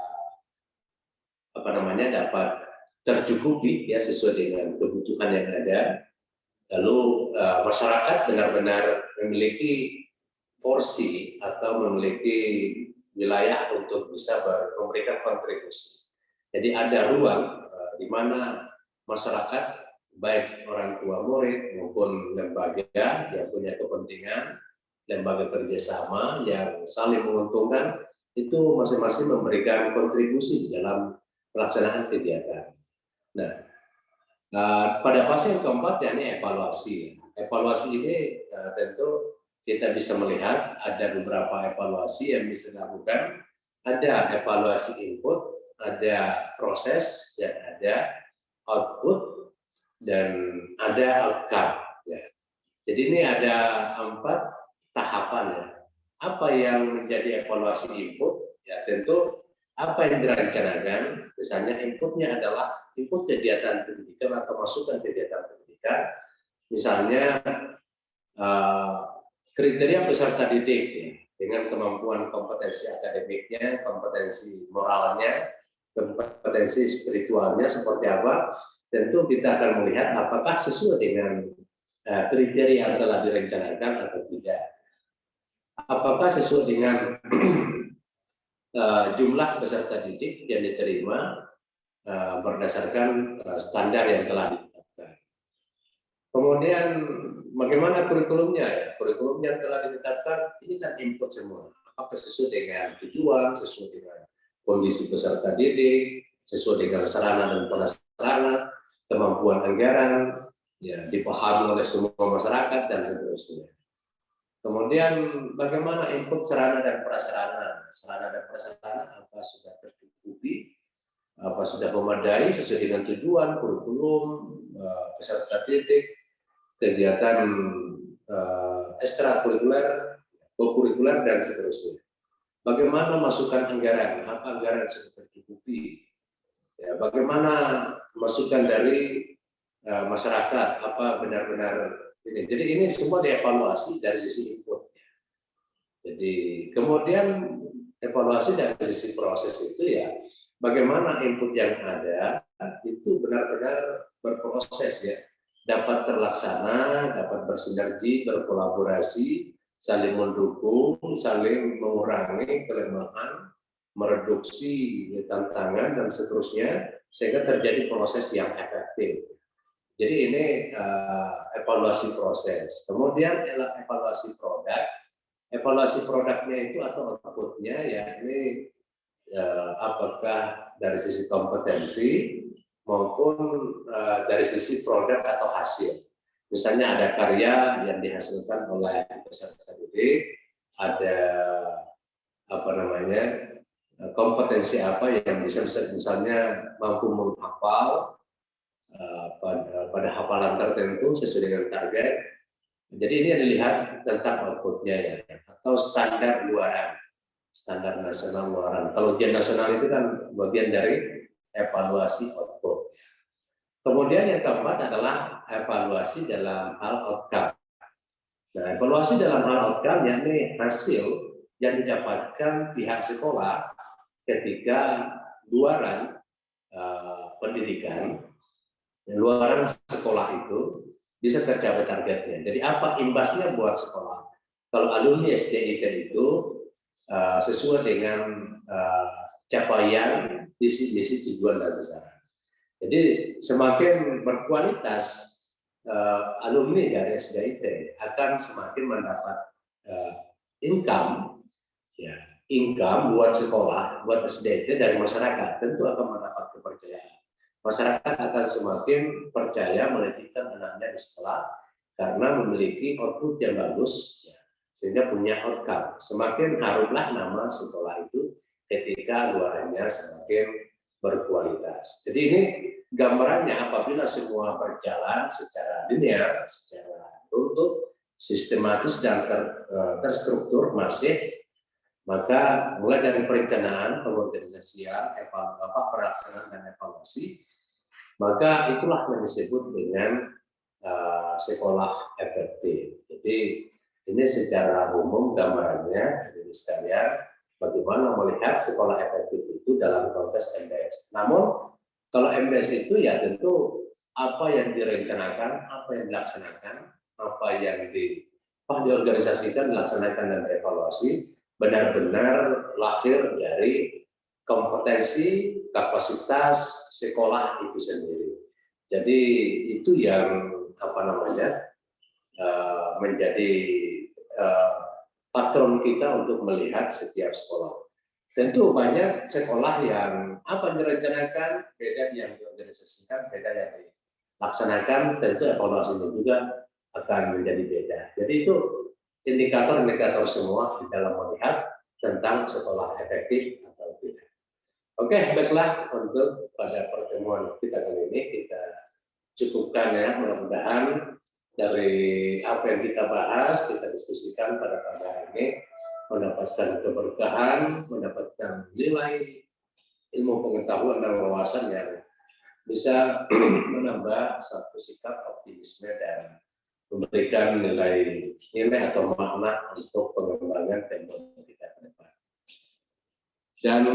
dapat tercukupi ya sesuai dengan kebutuhan yang ada. Lalu masyarakat benar-benar memiliki porsi atau memiliki wilayah untuk bisa memberikan kontribusi. Jadi ada ruang di mana masyarakat, baik orang tua murid maupun lembaga yang punya kepentingan, lembaga kerjasama yang saling menguntungkan, itu masing-masing memberikan kontribusi dalam pelaksanaan kegiatan. Nah, pada fase yang keempat yakni evaluasi. Evaluasi ini tentu kita bisa melihat ada beberapa evaluasi yang bisa dilakukan. Ada evaluasi input, ada proses, dan ada output, dan ada outcome. Ya. Jadi ini ada 4 tahapan. Ya. Apa yang menjadi evaluasi input? Ya tentu apa yang direncanakan. Misalnya inputnya adalah input kegiatan pendidikan atau masukan kegiatan pendidikan. Misalnya kriteria peserta didik ya, dengan kemampuan kompetensi akademiknya, kompetensi moralnya, kompetensi spiritualnya seperti apa, tentu kita akan melihat apakah sesuai dengan kriteria yang telah direncanakan atau tidak. Apakah sesuai dengan jumlah peserta didik yang diterima berdasarkan standar yang telah ditetapkan. Kemudian bagaimana kurikulumnya? Ya? Kurikulum yang telah ditetapkan ini kan input semua. Apakah sesuai dengan tujuan, sesuai dengan kondisi peserta didik, sesuai dengan sarana dan prasarana, kemampuan anggaran, ya, dipahami oleh semua masyarakat dan seterusnya. Kemudian bagaimana input sarana dan prasarana? Sarana dan prasarana apa sudah tercukupi, apa sudah memadai sesuai dengan tujuan, kurikulum, peserta didik, kegiatan ekstrakurikuler, kokurikuler, dan seterusnya. Bagaimana masukan anggaran? Apa anggaran sudah tercukupi? Ya, bagaimana masukan dari masyarakat? Apa benar-benar ini? Jadi ini semua dievaluasi dari sisi input. Jadi kemudian evaluasi dari sisi proses itu ya, bagaimana input yang ada itu benar-benar berproses ya, dapat terlaksana, dapat bersinergi, berkolaborasi, saling mendukung, saling mengurangi kelemahan, mereduksi tantangan dan seterusnya, sehingga terjadi proses yang efektif. Jadi ini evaluasi proses. Kemudian evaluasi produk. Evaluasi produknya itu atau outputnya yakni apakah dari sisi kompetensi maupun dari sisi produk atau hasil. Misalnya ada karya yang dihasilkan oleh peserta didik, ada kompetensi apa yang bisa misalnya mampu menghafal pada hafalan tertentu sesuai dengan target. Jadi ini yang dilihat tentang outputnya ya, atau standar luaran, standar nasional luaran. Kalau ujian nasional itu kan bagian dari evaluasi output. Kemudian yang keempat adalah evaluasi dalam hal outcome. Nah, evaluasi dalam hal outcome yakni hasil yang didapatkan pihak sekolah ketika luaran pendidikan, luaran sekolah itu bisa tercapai targetnya. Jadi apa imbasnya buat sekolah? Kalau alumni SDIT itu sesuai dengan capaian misi tujuan dan sasaran. Jadi semakin berkualitas alumni dari SDIT akan semakin mendapat income, ya, income buat sekolah, buat SDIT dari masyarakat, tentu akan mendapat kepercayaan. Masyarakat akan semakin percaya menitipkan anaknya di sekolah karena memiliki output yang bagus, ya, sehingga punya outcome. Semakin harumlah nama sekolah itu ketika luarannya semakin berkualitas. Jadi ini gambarannya apabila semua berjalan secara linear, secara runtut, sistematis dan terstruktur masif, maka mulai dari perencanaan, pengorganisasian, pelaksanaan dan evaluasi, maka itulah yang disebut dengan sekolah efektif. Jadi ini secara umum gambarannya, jadi sekalian, bagaimana melihat sekolah efektif itu dalam konteks MBS. Namun kalau MBS itu ya tentu apa yang direncanakan, apa yang dilaksanakan, apa yang diorganisasikan, dilaksanakan dan dievaluasi benar-benar lahir dari kompetensi, kapasitas sekolah itu sendiri. Jadi itu yang menjadi patron kita untuk melihat setiap sekolah. Tentu banyak sekolah yang direncanakan, beda yang diorganisasikan, beda yang dilaksanakan, tentu evaluasinya juga akan menjadi beda. Jadi itu indikator-indikator semua di dalam melihat tentang sekolah efektif atau tidak. Oke, baiklah, untuk pada pertemuan kita kali ini kita cukupkan ya, mudah-mudahan dari apa yang kita bahas, kita diskusikan pada hari ini, mendapatkan keberkahan, mendapatkan nilai ilmu pengetahuan dan wawasan yang bisa menambah satu sikap optimisme dan memberikan nilai atau makna untuk pengembangan teknologi kita ke depan. Dan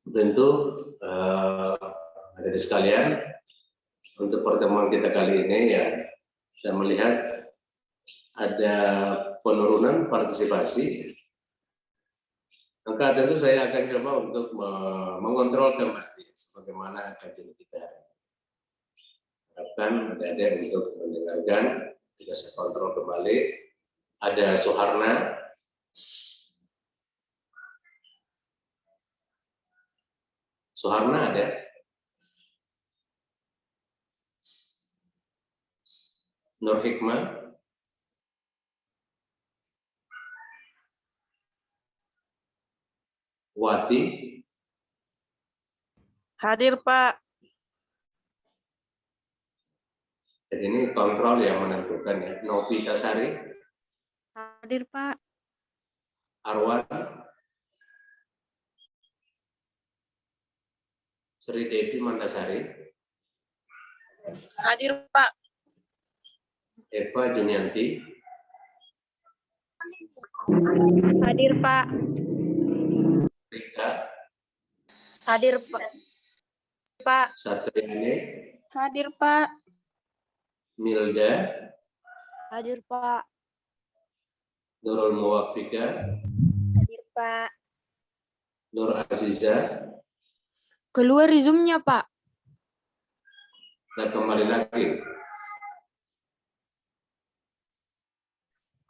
tentu hadirin sekalian, untuk pertemuan kita kali ini ya, saya melihat ada penurunan partisipasi. Maka tentu saya akan coba untuk mengontrol kembali sebagaimana kajian kita. Harapkan ada untuk mendengarkan, jika saya kontrol kembali. Ada Suharna, ada? Nur Hikmah, Wati, Hadir, Pak. jadi ini kontrol yang menentukan ya. Novi Tasari, Hadir, Pak. Arwan, Sri Devi Mandasari, Hadir, Pak. Eva Junianti, Hadir, Pak. Rika, Hadir, Pak. Satriani, Hadir, Pak. Milda, Hadir, Pak. Nurul Muwafika, Hadir, Pak. Nur Aziza, Keluar Zoom-nya, Pak. dan kembali lagi.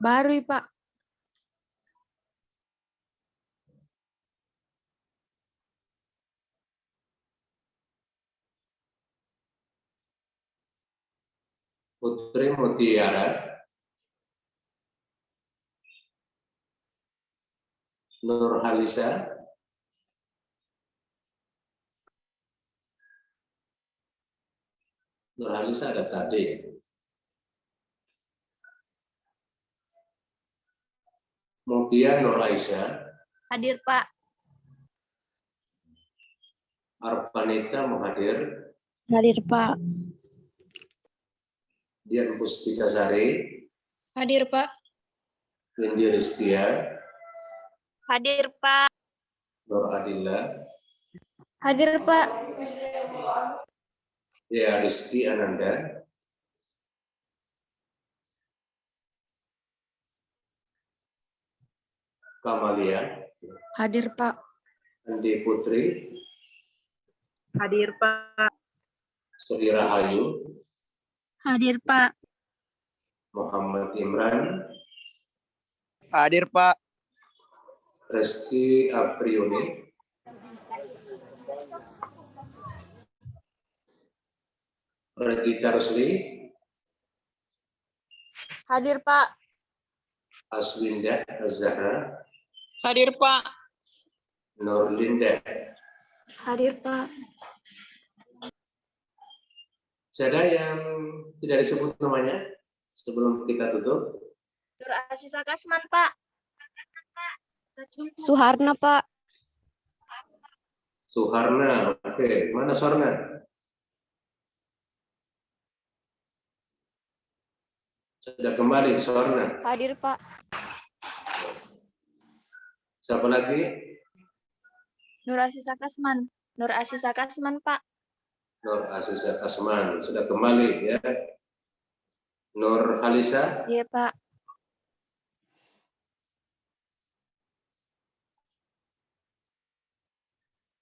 Baru, Pak. Putri Mutiara, Nur Halisa, ada tadi. Mutia Nur Aisyah, Hadir, Pak. Arpanita Muhadir, Hadir, Pak. Dian Puspita Sari, Hadir, Pak. Windy Rizkia, Hadir, Pak. Nur Adilla, Hadir, Pak. Dea Rizki Ananda, Kamalia, Hadir, Pak. Andi Putri, Hadir, Pak. Sri Rahayu, Hadir, Pak. Muhammad Imran, Hadir, Pak. Reski Apriuni, Regita Rusli, Hadir, Pak. Aswinda Zahra, Hadir, Pak. Nurlinda. Hadir, Pak. Ada yang tidak disebut namanya sebelum kita tutup? Nur Asisa Kasman, Pak. Suharna, Pak. Suharna, oke. Mana Suharna? Sudah kembali Suharna. Hadir, Pak. Siapa lagi? Nur Asisa Kasman. Nur Asisa Kasman, Pak. Nur Asisa Kasman. Sudah kembali ya. Nur Halisa. Iya, Pak.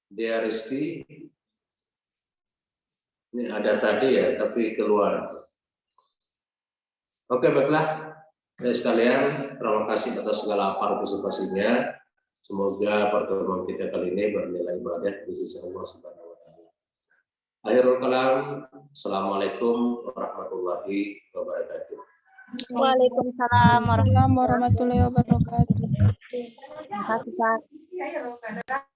Dea Rizky. Ini ada tadi ya, tapi keluar. Oke, baiklah. Sekalian, terima kasih atas segala partisipasinya. Semoga pertemuan kita kali ini bernilai ibadah di sisi Allah Subhanahu wa Ta'ala. Akhirul kalam, Assalamualaikum warahmatullahi wabarakatuh. Waalaikumsalam Waalaikumsalam warahmatullahi wabarakatuh. Terima kasih, Pak.